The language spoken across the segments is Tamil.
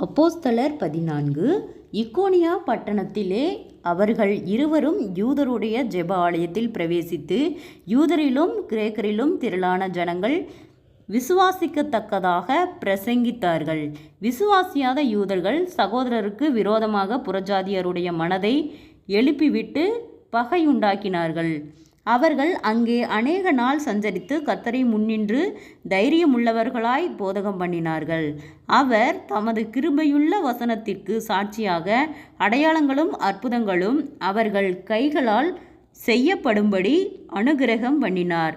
அப்போஸ்தலர் 14. இக்கோனியா பட்டணத்திலே அவர்கள் இருவரும் யூதருடைய ஜெப ஆலயத்தில் பிரவேசித்து, யூதரிலும் கிரேக்கரிலும் திரளான ஜனங்கள் விசுவாசிக்கத்தக்கதாக பிரசங்கித்தார்கள். விசுவாசியாத யூதர்கள் சகோதரருக்கு விரோதமாக புறஜாதியருடைய மனதை எழுப்பிவிட்டு பகையுண்டாக்கினார்கள். அவர்கள் அங்கே அநேக நாள் சஞ்சரித்து கர்த்தரை முன்னின்று தைரியமுள்ளவர்களாய் போதகம் பண்ணினார்கள். அவர் தமது கிருபையுள்ள வசனத்திற்கு சாட்சியாக அடையாளங்களும் அற்புதங்களும் அவர்கள் கைகளால் செய்யப்படும்படி அனுக்கிரகம் பண்ணினார்.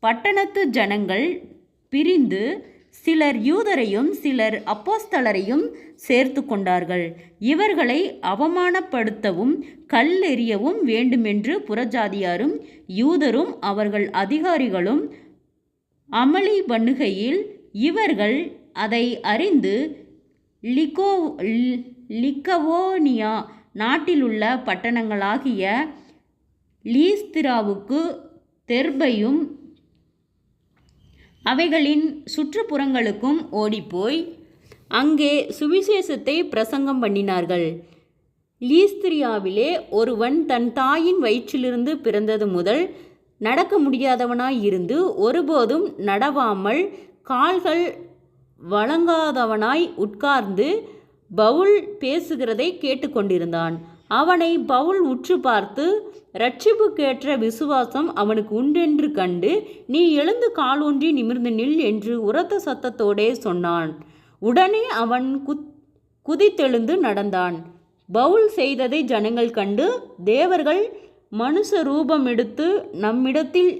பட்டணத்து ஜனங்கள் பிரிந்து சிலர் யூதரையும் சிலர் அப்போஸ்தலரையும் சேர்த்து கொண்டார்கள். இவர்களை அவமானப்படுத்தவும் கல்லெறியவும் வேண்டுமென்று புறஜாதியாரும் யூதரும் அவர்கள் அதிகாரிகளும் அமளி பண்ணுகையில், இவர்கள் அதை அறிந்து லிக்கவோனியா நாட்டிலுள்ள பட்டணங்களாகிய லீஸ்திராவுக்கு தெர்பையும் அவைகளின் சுற்றுப்புறங்களுக்கும் ஓடிப்போய் அங்கே சுவிசேஷத்தை பிரசங்கம் பண்ணினார்கள். லீஸ்திரியாவிலே ஒருவன் தன் தாயின் வயிற்றிலிருந்து பிறந்தது முதல் நடக்க முடியாதவனாய் இருந்து ஒருபோதும் நடவாமல் கால்கள் வழங்காதவனாய் உட்கார்ந்து பவுல் பேசுகிறதை கேட்டுக்கொண்டிருந்தான். அவனை பவுல் உற்று பார்த்து, இரட்சிப்புக்கேற்ற விசுவாசம் அவனுக்கு உண்டென்று கண்டு, நீ எழுந்து காலூன்றி நிமிர்ந்து நில் என்று உரத்த சத்தத்தோடே சொன்னான். உடனே அவன் குதித்தெழுந்து நடந்தான். பவுல் செய்ததை ஜனங்கள் கண்டு, தேவர்கள் மனுஷ ரூபம் எடுத்து நம்மிடத்தில்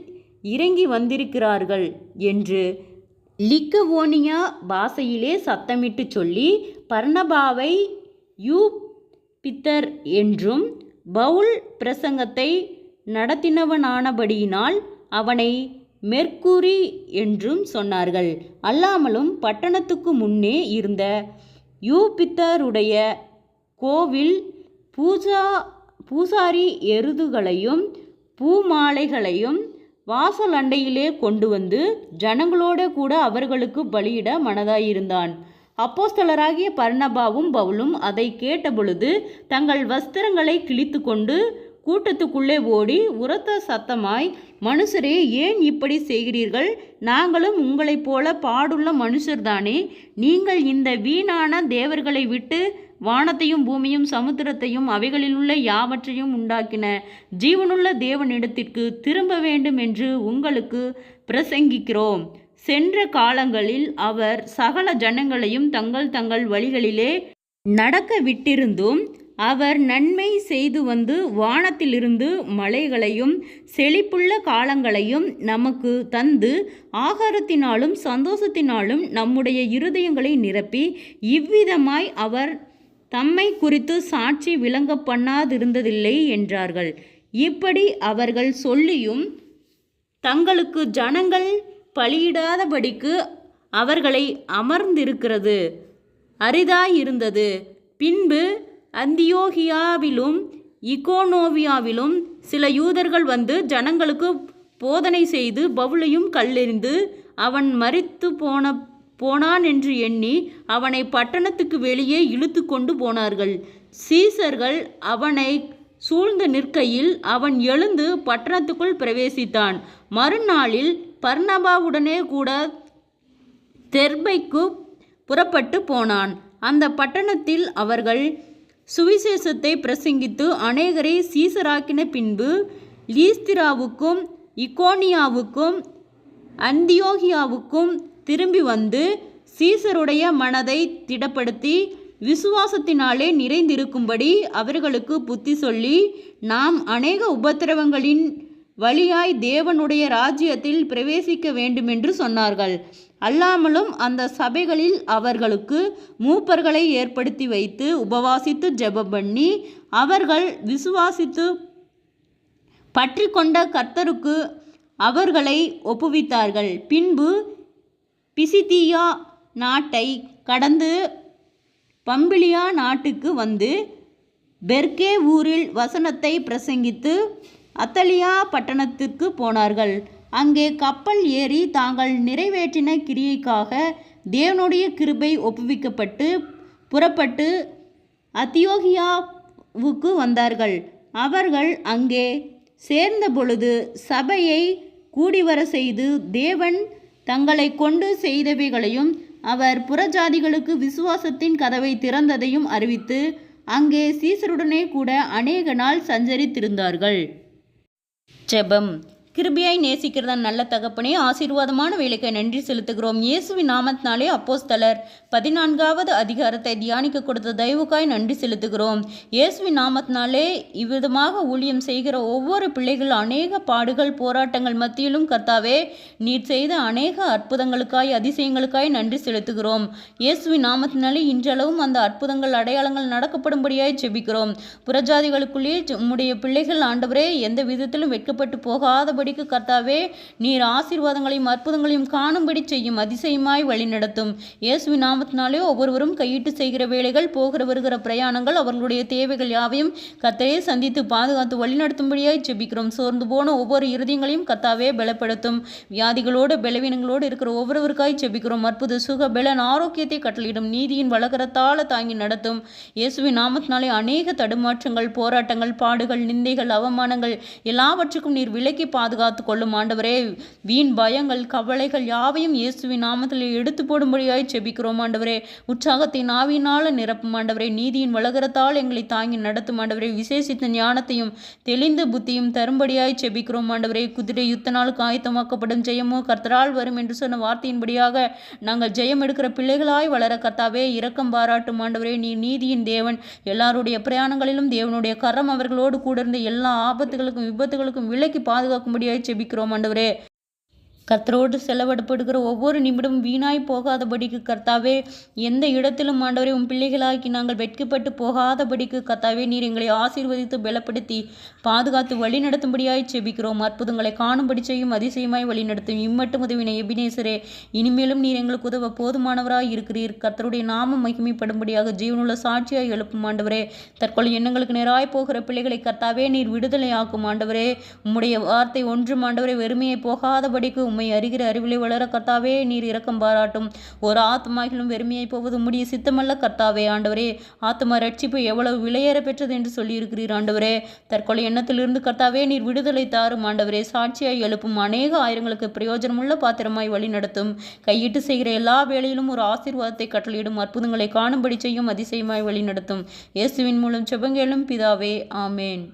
இறங்கி வந்திருக்கிறார்கள் என்று லிக்கவோனியா பாஷையிலே சத்தமிட்டு சொல்லி, பர்னபாவை யூபித்தர் என்றும் பவுல் பிரசங்கத்தை நடத்தினவனானபடியினால் அவனை மெர்க்குரி என்றும் சொன்னார்கள். அல்லாமலும் பட்டணத்துக்கு முன்னே இருந்த யூபித்தருடைய கோவில் பூசாரி எருதுகளையும் பூமாலைகளையும் வாசல் அண்டையிலே கொண்டு வந்து ஜனங்களோட கூட அவர்களுக்கு பலியிட மனதாயிருந்தான். அப்போஸ்தலராகிய பர்னபாவும் பவுலும் அதை கேட்டபொழுது தங்கள் வஸ்திரங்களை கிழித்து கொண்டு கூட்டத்துக்குள்ளே ஓடி உரத்த சத்தமாய், மனுஷரே, ஏன் இப்படி செய்கிறீர்கள்? நாங்களும் உங்களைப் போல பாடுள்ள மனுஷர்தானே. நீங்கள் இந்த வீணான தேவர்களை விட்டு வானத்தையும் பூமியும் சமுத்திரத்தையும் அவைகளிலுள்ள யாவற்றையும் உண்டாக்கின ஜீவனுள்ள தேவனிடத்திற்கு திரும்ப வேண்டும் என்று உங்களுக்கு பிரசங்கிக்கிறோம். சென்ற காலங்களில் அவர் சகல ஜனங்களையும் தங்கள் தங்கள் வழிகளிலே நடக்க விட்டிருந்தும், அவர் நன்மை செய்து வந்து வானத்திலிருந்து மழைகளையும் செழிப்புள்ள காலங்களையும் நமக்கு தந்து ஆகாரத்தினாலும் சந்தோஷத்தினாலும் நம்முடைய இருதயங்களை நிரப்பி, இவ்விதமாய் அவர் தம்மை குறித்து சாட்சி விளங்க பண்ணாதிருந்ததில்லை என்றார்கள். இப்படி அவர்கள் சொல்லியும் தங்களுக்கு ஜனங்கள் பலியிடாதபடிக்கு அவர்களை அமர்ந்திருக்கிறது அரிதாயிருந்தது. பின்பு அந்தியோகியாவிலும் இக்கோனோவியாவிலும் சில யூதர்கள் வந்து ஜனங்களுக்கு போதனை செய்து பவுலையும் கல்லெறிந்து அவன் மரித்து போனான் என்று எண்ணி அவனை பட்டணத்துக்கு வெளியே இழுத்து கொண்டு போனார்கள். சீசர்கள் அவனை சூழ்ந்து நிற்கையில் அவன் எழுந்து பட்டணத்துக்குள் பிரவேசித்தான். மறுநாளில் பர்னபாவுடனே கூட தெர்பைக்கு புறப்பட்டு போனான். அந்த பட்டணத்தில் அவர்கள் சுவிசேஷத்தை பிரசங்கித்து அநேகரை சீசராக்கின பின்பு லீஸ்திராவுக்கும் இக்கோனியாவுக்கும் அந்தியோகியாவுக்கும் திரும்பி வந்து சீசருடைய மனதை திடப்படுத்தி விசுவாசத்தினாலே நிறைந்திருக்கும்படி அவர்களுக்கு புத்தி சொல்லி, நாம் அநேக உபத்திரவங்களின் வழியாய் தேவனுடைய ராஜ்யத்தில் பிரவேசிக்க வேண்டுமென்று சொன்னார்கள். அல்லாமலும் அந்த சபைகளில் அவர்களுக்கு மூப்பர்களை ஏற்படுத்தி வைத்து உபவாசித்து ஜெபம் பண்ணி அவர்கள் விசுவாசித்து பற்றி கொண்ட கர்த்தருக்கு அவர்களை ஒப்புவித்தார்கள். பின்பு பிசிதியா நாட்டை கடந்து பம்பிலியா நாட்டுக்கு வந்து பெர்கே ஊரில் வசனத்தை பிரசங்கித்து அத்தலியா பட்டணத்திற்கு போனார்கள். அங்கே கப்பல் ஏறி தாங்கள் நிறைவேற்றின கிரியைக்காக தேவனுடைய கிருபை ஒப்புவிக்கப்பட்டு புறப்பட்டு அந்தியோகியாவுக்கு வந்தார்கள். அவர்கள் அங்கே சேர்ந்த பொழுது சபையை கூடிவர செய்து தேவன் தங்களை கொண்டு செய்தவைகளையும் அவர் புறஜாதிகளுக்கு விசுவாசத்தின் கதவை திறந்ததையும் அறிவித்து அங்கே சீசருடனே கூட அநேக நாள் சஞ்சரித்திருந்தார்கள். ஜெபம். கிருபையாய் நேசிக்கிறதா நல்ல தகப்பனே, ஆசீர்வாதமான வேலைக்கு நன்றி செலுத்துகிறோம். இயேசுவின் நாமத்தினாலே அப்போஸ்தலர் 14வது அதிகாரத்தை தியானிக்க கொடுத்த தயவுக்காய் நன்றி செலுத்துகிறோம். இயேசுவின் நாமத்தினாலே இவ்விதமாக ஊழியம் செய்கிற ஒவ்வொரு பிள்ளைகள் அநேக பாடுகள் போராட்டங்கள் மத்தியிலும் கர்த்தாவே நீர் செய்த அநேக அற்புதங்களுக்காய் அதிசயங்களுக்காய் நன்றி செலுத்துகிறோம். இயேசுவின் நாமத்தினாலே இன்றளவும் அந்த அற்புதங்கள் அடையாளங்கள் நடக்கப்படும்படியாய் ஜெபிக்கிறோம். புறஜாதிகளுக்குள்ளே உம்முடைய பிள்ளைகள் ஆண்டவரே எந்த விதத்திலும் வெட்கப்பட்டு போகாதபடி கர்த்தாவே நீர் ஆசீர்வாதங்களையும் அற்புதங்களையும் காணும்படி செய்யும் அதிசயமாய் வழிநடத்தும். இயேசுவின் நாமத்தினாலே ஒவ்வொருவரும் கையிட்டு செய்கிற வேலைகள் போகிற வருகிற பிரயாணங்கள் அவர்களுடைய தேவைகள் யாவையும் கர்த்தரே சந்தித்து பாதுகாத்து வழிநடத்தும்படியாய் ஜெபிக்கிறோம். சோர்ந்து போன ஒவ்வொரு இருதயங்களையும் கர்த்தாவே பலப்படுத்தும். வியாதிகளோடு பலவீனங்களோடு இருக்கிற ஒவ்வொருவருக்காய் ஜெபிக்கிறோம். அற்புத சுக பலன் ஆரோக்கியத்தை கட்டளையிடும். நீதியின் வளகரத்தால தாங்கி நடத்தும். இயேசுவின் நாமத்தினாலே அநேக தடுமாற்றங்கள் போராட்டங்கள் பாடுகள் நிந்தைகள் அவமானங்கள் எல்லாவற்றுக்கும் நீர் விலக்கி பாதுகாத்து கொள்ளும் ஆண்டவரே. வீண் பயங்கள் கவலைகள் யாவையும் இயேசுவின் நாமத்தில் எடுத்து போடும்படியாய் ஜெபிக்கிறோம் ஆண்டவரே. உற்சாகத்தின் ஆவியினால நிரப்பும் ஆண்டவரே. நீதியின் வளகரத்தால் எங்களை தாங்கி நடத்தும் ஆண்டவரே. விசேஷித்த ஞானத்தையும் தெளிந்த புத்தியும் தரும்படியாய் ஜெபிக்கிறோம் ஆண்டவரே. குதிரை யுத்த நாளுக்கு ஆயத்தமாக்கப்படும் ஜெயமோ கர்த்தரால் வரும் என்று சொன்ன வார்த்தையின்படியாக நாங்கள் ஜெயம் எடுக்கிற பிள்ளைகளாய் வளர கர்த்தாவே இரக்கம் பாராட்டும் ஆண்டவரே. நீ நீதியின் தேவன். எல்லாருடைய பிரயாணங்களிலும் தேவனுடைய கரம் அவர்களோடு கூட இருந்த எல்லா ஆபத்துகளுக்கும் விபத்துகளுக்கும் விலக்கி பாதுகாக்கும்படியாய் ஜெபிக்கிறோம் ஆண்டவரே. கர்த்தரோடு செலவிடப்படுகிற ஒவ்வொரு நிமிடமும் வீணாய் போகாதபடிக்கு கர்த்தாவே எந்த இடத்திலும் ஆண்டவரே உன் பிள்ளைகளாக்கி நாங்கள் வெட்கப்பட்டு போகாதபடிக்கு கர்த்தாவே நீர் எங்களை ஆசீர்வதித்து பலப்படுத்தி பாதுகாத்து வழி நடத்தும்படியாய் செபிக்கிறோம். அற்புதங்களை காணும்படி செய்யும் அதிசயமாய் வழி நடத்தும். இம்மட்டும் உதவின எபினேசரே, இனிமேலும் நீர் எங்களுக்கு உதவ போதுமானவராய் இருக்கிறீர். கர்த்தருடைய நாமம் மகிமைப்படும்படியாக ஜீவனுள்ள சாட்சியாய் எழுப்பும் ஆண்டவரே. தற்கொலை எண்ணங்களுக்கு நேராய் போகிற பிள்ளைகளை கர்த்தாவே நீர் விடுதலை ஆக்கும் ஆண்டவரே. உம்முடைய வார்த்தை ஒன்றும் ஆண்டவரே வெறுமையை போகாதபடிக்கு உம்மை அறிகிற அறிவிலை வளர கர்த்தாவே நீர் இரக்கம் பாராட்டும். ஒரு ஆத்மாகிலும் வெறுமையை போவது உம்முடைய சித்தமல்ல கர்த்தாவே. ஆண்டவரே ஆத்மா ரட்சிப்பு எவ்வளவு விலையேற பெற்றது என்று சொல்லியிருக்கிறீர் ஆண்டவரே. தற்கொலை எண்ணத்திலிருந்து கர்த்தாவே நீர் விடுதலை தாரும் ஆண்டவரே. சாட்சியாய் எழுப்பும். அநேக ஆயிரங்களுக்கு பிரயோஜனமுள்ள பாத்திரமாய் வழி நடத்தும். கையிட்டு செய்கிற எல்லா வேளையிலும் ஒரு ஆசீர்வாதத்தை கட்டளையிடும். அற்புதங்களை காணும்படி செய்யும் அதிசயமாய் வழி நடத்தும். இயேசுவின் மூலம் ஜெபங்கேளும் பிதாவே, ஆமேன்.